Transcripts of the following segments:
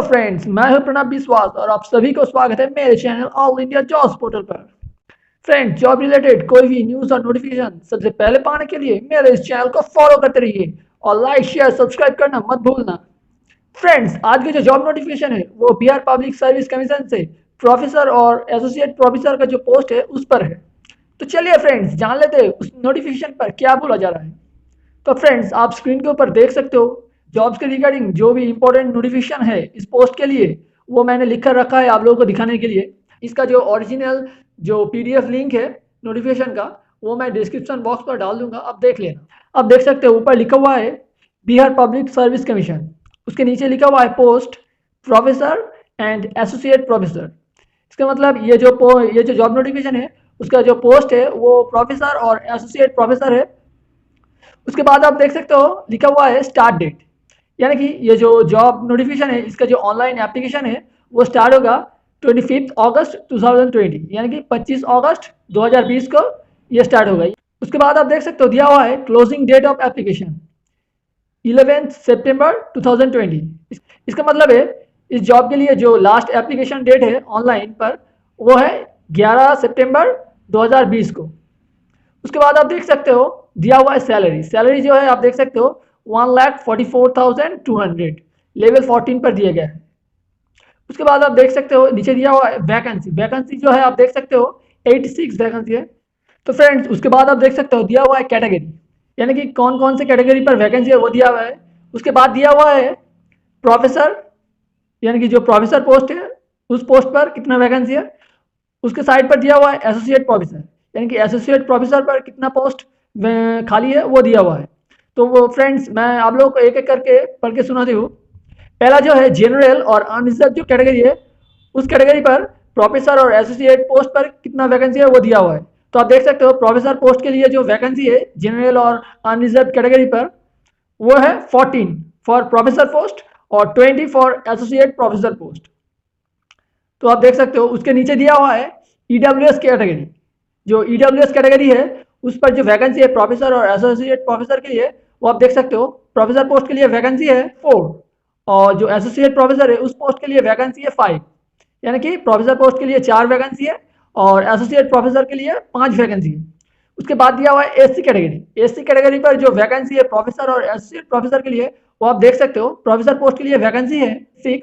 Friends, मैं हूं प्रणब विश्वास और आप सभी को स्वागत है मेरे channel all India jobs portal पर। फ्रेंड्स, जॉब रिलेटेड कोई भी न्यूज़ और नोटिफिकेशन सबसे पहले पाने के लिए मेरे इस चैनल को फॉलो करते रहिए और लाइक शेयर सब्सक्राइब करना मत भूलना। फ्रेंड्स, आज की जो जॉब नोटिफिकेशन है वो बिहार पब्लिक सर्विस कमीशन से प्रोफेसर और एसोसिएट प्रोफेसर का जो पोस्ट है उस पर है। तो चलिए फ्रेंड्स, जान लेते हैं उस नोटिफिकेशन पर क्या बोला जा रहा है। तो फ्रेंड्स, आप स्क्रीन के ऊपर देख सकते हो जॉब्स के रिगार्डिंग जो भी इंपॉर्टेंट नोटिफिकेशन है इस पोस्ट के लिए वो मैंने लिख कर रखा है आप लोगों को दिखाने के लिए। इसका जो ओरिजिनल जो पीडीएफ लिंक है नोटिफिकेशन का वो मैं डिस्क्रिप्शन बॉक्स पर डाल दूंगा, आप देख लेना। आप देख सकते हो ऊपर लिखा हुआ है बिहार पब्लिक सर्विस कमीशन, उसके नीचे लिखा हुआ है post professor and associate professor. इसका मतलब ये जो जॉब नोटिफिकेशन है उसका जो पोस्ट है वो प्रोफेसर और एसोसिएट प्रोफेसर है। उसके बाद आप देख सकते हो लिखा हुआ है स्टार्ट डेट, यानी कि ये जो जॉब नोटिफिकेशन है इसका जो ऑनलाइन एप्लीकेशन है वो स्टार्ट होगा 25 अगस्त 2020, यानी कि 25 अगस्त 2020 को ये स्टार्ट होगा। उसके बाद आप देख सकते हो दिया हुआ है क्लोजिंग डेट ऑफ एप्लीकेशन 11 सितंबर 2020। इसका मतलब है इस जॉब के लिए जो लास्ट एप्लीकेशन डेट है ऑनलाइन पर वो है 11 सितंबर 2020 को। उसके बाद आप देख सकते हो दिया हुआ है सैलरी जो है आप देख सकते हो 1,44,200 लेवल 14 पर दिया गया है। उसके बाद आप देख सकते हो नीचे दिया हुआ है वैकेंसी जो है आप देख सकते हो 86 वैकेंसी है। तो फ्रेंड्स, उसके बाद आप देख सकते हो दिया हुआ है कैटेगरी, यानी कि कौन कौन से कैटेगरी पर वैकेंसी है वो दिया हुआ है। उसके बाद दिया हुआ है प्रोफेसर, यानी कि जो प्रोफेसर पोस्ट है उस पोस्ट पर कितना वैकेंसी है। उसके साइड पर दिया हुआ है एसोसिएट प्रोफेसर, यानी कि एसोसिएट प्रोफेसर पर कितना पोस्ट खाली है वो दिया हुआ है। तो वो फ्रेंड्स मैं आप लोगों को एक एक करके पढ़ के सुनाती हूँ। पहला जो है जनरल और अनरिजर्व जो कैटेगरी है उस कैटेगरी पर प्रोफेसर और एसोसिएट पोस्ट पर कितना वैकेंसी है वो दिया हुआ है। तो आप देख सकते हो प्रोफेसर पोस्ट के लिए जो वैकेंसी है जनरल और अनरिजर्व कैटेगरी पर वो है 14 फॉर प्रोफेसर पोस्ट और 20 फॉर एसोसिएट प्रोफेसर पोस्ट। तो आप देख सकते हो उसके नीचे दिया हुआ है ईडब्ल्यूएस कैटेगरी। जो ईडब्ल्यूएस कैटेगरी है उस पर जो वैकेंसी है प्रोफेसर और एसोसिएट प्रोफेसर के लिए वो आप देख सकते हो प्रोफेसर पोस्ट के लिए वैकेंसी है 4 और जो एसोसिएट प्रोफेसर है उस पोस्ट के लिए वैकेंसी है 5, यानी कि प्रोफेसर पोस्ट के लिए 4 वैकेंसी है और एसोसिएट प्रोफेसर के लिए 5 वैकेंसी है। उसके बाद दिया हुआ है एससी कैटेगरी पर जो वैकेंसी है प्रोफेसर और एसोसिएट प्रोफेसर के लिए वो आप देख सकते हो प्रोफेसर पोस्ट के लिए वैकेंसी है 6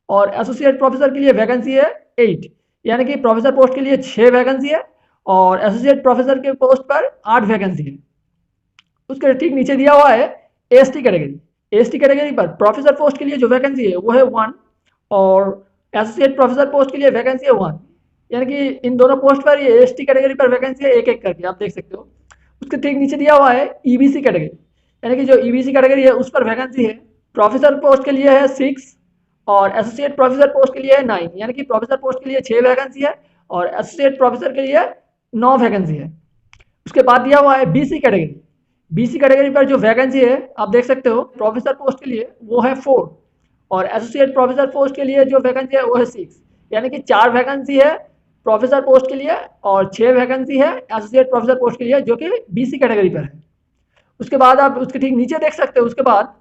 और एसोसिएट प्रोफेसर के लिए वैकेंसी है 8, यानी कि प्रोफेसर पोस्ट के लिए 6 वैकेंसी है और एसोसिएट प्रोफेसर के पोस्ट पर 8 वैकेंसी है। उसके ठीक नीचे दिया हुआ है एसटी कैटेगरी पर प्रोफेसर पोस्ट के लिए जो वैकेंसी है वो है 1 और एसोसिएट प्रोफेसर पोस्ट के लिए वैकेंसी है 1, यानी कि इन दोनों पोस्ट पर ये एसटी कैटेगरी पर वैकेंसी है एक एक करके आप देख सकते हो। उसके ठीक नीचे दिया हुआ है ईबीसी कैटेगरी, यानी कि जो ईबीसी कैटेगरी है उस पर वैकेंसी है प्रोफेसर पोस्ट के लिए है 6 और एसोसिएट प्रोफेसर पोस्ट के लिए है 9, यानी कि प्रोफेसर पोस्ट के लिए 6 वैकेंसी है और एसोसिएट प्रोफेसर के लिए 9 वैकेंसी है। उसके बाद दिया हुआ है बीसी कैटेगरी पर जो वैकेंसी है आप देख सकते हो प्रोफेसर पोस्ट के लिए वो है 4 और एसोसिएट प्रोफेसर पोस्ट के लिए जो वैकेंसी है वो है 6, यानी कि 4 वैकेंसी है प्रोफेसर पोस्ट के लिए और 6 वैकेंसी है एसोसिएट प्रोफेसर पोस्ट के लिए जो कि बीसी कैटेगरी पर है। उसके बाद आप उसके ठीक नीचे देख सकते हो उसके बाद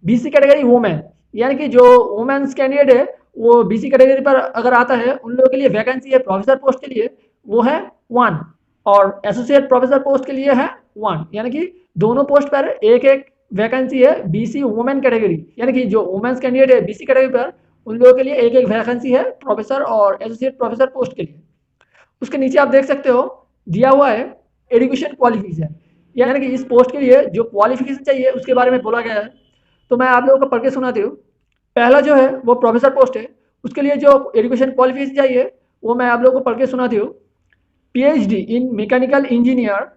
बीसी कैटेगरी वुमेन, यानी कि जो वुमेन्स कैंडिडेट है वो बीसी कैटेगरी पर अगर आता है उन लोगों के लिए वैकेंसी है प्रोफेसर पोस्ट के लिए वो है 1 और एसोसिएट प्रोफेसर पोस्ट के लिए है 1, यानी कि दोनों पोस्ट पर एक एक वैकेंसी है बीसी वुमेन कैटेगरी, यानी कि जो वुमेन्स कैंडिडेट है बीसी कैटेगरी पर उन लोगों के लिए एक एक वैकेंसी है प्रोफेसर और एसोसिएट प्रोफेसर पोस्ट के लिए। उसके नीचे आप देख सकते हो दिया हुआ है एजुकेशन क्वालिफिकेशन, यानी कि इस पोस्ट के लिए जो क्वालिफिकेशन चाहिए उसके बारे में बोला गया है। तो मैं आप लोगों को पढ़ के सुनाती हूँ। पहला जो है वो प्रोफेसर पोस्ट है, उसके लिए जो एजुकेशन क्वालिफिकेशन चाहिए वो मैं आप लोगों को पढ़ के सुनाती हूँ। PhD in mechanical engineer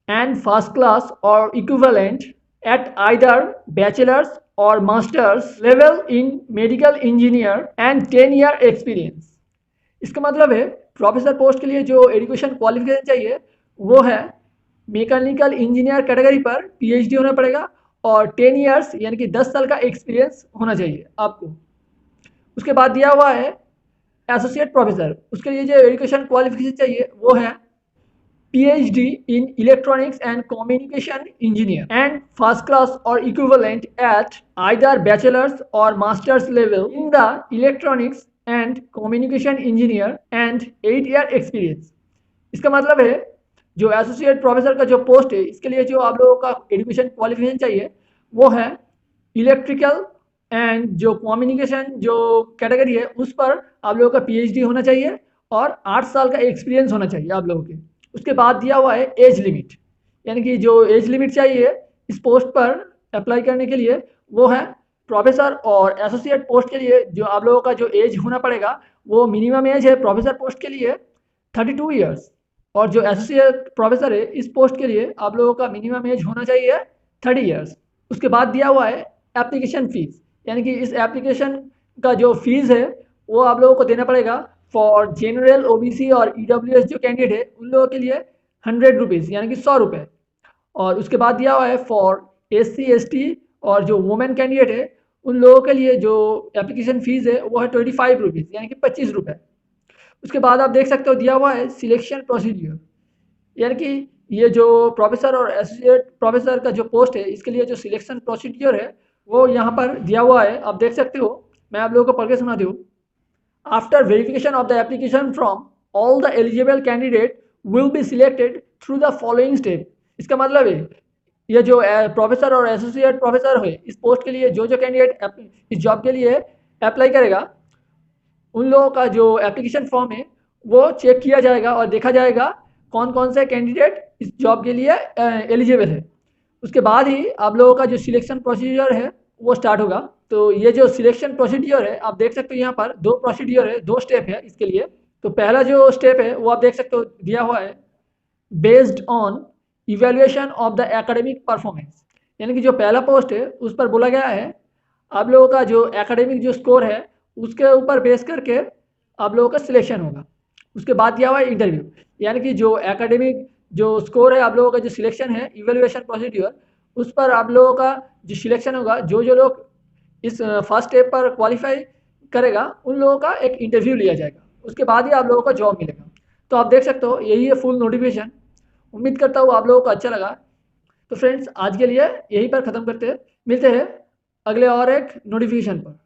and first class or equivalent at either bachelor's or master's level in medical engineer and 10-year experience। इसका मतलब है प्रोफेसर पोस्ट के लिए जो एजुकेशन क्वालिफिकेशन चाहिए वो है मैकेनिकल इंजीनियर कैटेगरी पर पीएचडी होना पड़ेगा और 10 ईयर्स यानी कि 10 साल का एक्सपीरियंस होना चाहिए आपको। उसके बाद दिया हुआ है एसोसिएट प्रोफेसर, उसके लिए जो एजुकेशन क्वालिफिकेशन चाहिए वो है PhD in Electronics and Communication Engineer and first class or equivalent at either bachelor's or master's level in the Electronics and Communication Engineer and 8 year experience। इसका मतलब है जो एसोसिएट प्रोफेसर का जो पोस्ट है इसके लिए जो आप लोगों का एजुकेशन क्वालिफिकेशन चाहिए वो है इलेक्ट्रिकल एंड जो कम्युनिकेशन जो कैटेगरी है उस पर आप लोगों का PhD होना चाहिए और 8 साल का एक्सपीरियंस होना चाहिए आप लोगों के। उसके बाद दिया हुआ है एज लिमिट, यानी कि जो एज लिमिट चाहिए इस पोस्ट पर अप्लाई करने के लिए वो है प्रोफेसर और एसोसिएट पोस्ट के लिए जो आप लोगों का जो एज होना पड़ेगा वो मिनिमम एज है प्रोफेसर पोस्ट के लिए 32 ईयर्स और जो एसोसिएट प्रोफेसर है इस पोस्ट के लिए आप लोगों का मिनिमम एज होना चाहिए 30 ईयर्स। उसके बाद दिया हुआ है एप्लीकेशन फीस, यानी कि इस एप्लीकेशन का जो फीस है वो आप लोगों को देना पड़ेगा फॉर जनरल OBC और EWS जो कैंडिडेट है उन लोगों के लिए 100 रुपीज़ यानी कि 100 रुपये। और उसके बाद दिया हुआ है फॉर SC ST और जो वुमेन कैंडिडेट है उन लोगों के लिए जो एप्लीकेशन फ़ीस है वो है 25 रुपीज़ यानी कि 25 रुपये। उसके बाद आप देख सकते हो दिया हुआ है सिलेक्शन प्रोसीड्यूर, यानी कि ये जो प्रोफेसर और एसोसिएट प्रोफेसर का जो पोस्ट है इसके लिए जो सिलेक्शन प्रोसीड्यूर है वो यहाँ पर दिया हुआ है, आप देख सकते हो। मैं आप लोगों को पढ़ के सुनाती हूँ। After verification of the application from all the eligible candidate will be selected through the following step। इसका मतलब है ये जो प्रोफेसर और एसोसिएट प्रोफेसर है इस पोस्ट के लिए जो कैंडिडेट इस जॉब के लिए अप्लाई करेगा उन लोगों का जो एप्लीकेशन फॉर्म है वो चेक किया जाएगा और देखा जाएगा कौन कौन से कैंडिडेट इस जॉब के लिए एलिजिबल है। उसके बाद ही आप लोगों का जो सिलेक्शन प्रोसीजर है वो स्टार्ट होगा। तो ये जो सिलेक्शन प्रोसीड्यूर है आप देख सकते हो यहाँ पर 2 प्रोसीड्यूर है, 2 स्टेप है इसके लिए। तो पहला जो स्टेप है वो आप देख सकते हो दिया हुआ है based on evaluation of the academic performance, यानी कि जो पहला पोस्ट है उस पर बोला गया है आप लोगों का जो एकेडमिक जो स्कोर है उसके ऊपर बेस करके आप लोगों का सिलेक्शन होगा। उसके बाद दिया हुआ है इंटरव्यू, यानी कि जो एकेडमिक जो स्कोर है आप लोगों का जो सिलेक्शन है इवेल्युएशन प्रोसीड्यूर उस पर आप लोगों का जो सिलेक्शन होगा, जो लोग इस फर्स्ट स्टेप पर क्वालिफाई करेगा उन लोगों का एक इंटरव्यू लिया जाएगा, उसके बाद ही आप लोगों का जॉब मिलेगा। तो आप देख सकते हो यही है फुल नोटिफिकेशन। उम्मीद करता हूँ आप लोगों को अच्छा लगा। तो फ्रेंड्स आज के लिए यहीं पर ख़त्म करते हैं, मिलते हैं अगले और एक नोटिफिकेशन पर।